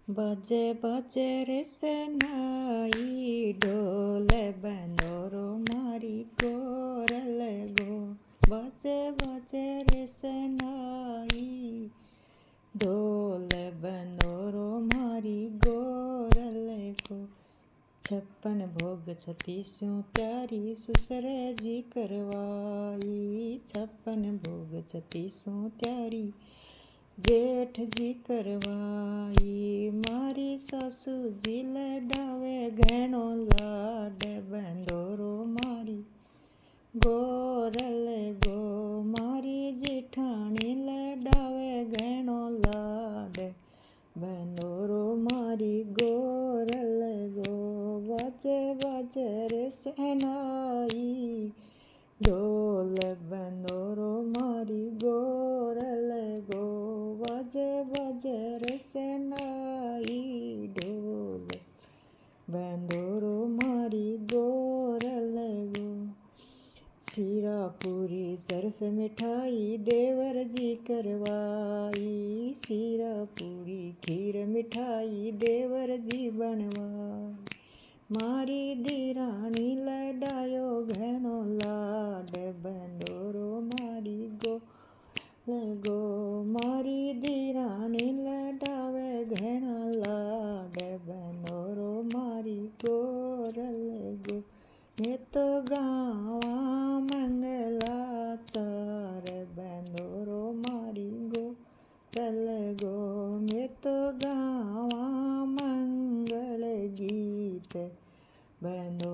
बजे बजे रे सनाई ढोल बंदोरो मारी गोरल गो। बजे बजे रे सनाई ढोल बंदोरो मारी गोरल गो। 56 भोग 36 त्यारी सुसरे जी करवाई। 56 भोग 36 त्यारी जेठ जी करवाई। मारी सासू जी लडावे घणो लाड बंदोरो मारी गोरल गो। मारी जेठाणी लडावे घणो लाड बंदोरो मारी गोरल गो। बाजे बाजे रे सहनाई ढोल बंदोरो मारी गोरल गो। बाजे बाजे रे सहनाई ढोल बंदोरो मारी गोरल गो। शीरा पूरी सरस मिठाई देवर जी करवाई। शीरा पूरी खीर मिठाई देवर जी बनवाई। मारी दीराणी लडायो घणो लाड बंदोरो मारी गोरल गो। मारी दीराणी लडावे घणा लाड बंदोरो मारी गोरल गो। मैं तो गावा मंगलाचार बंदोरो मारी गोरल गो। मैं तो गावा मंगल गीत बंदोरो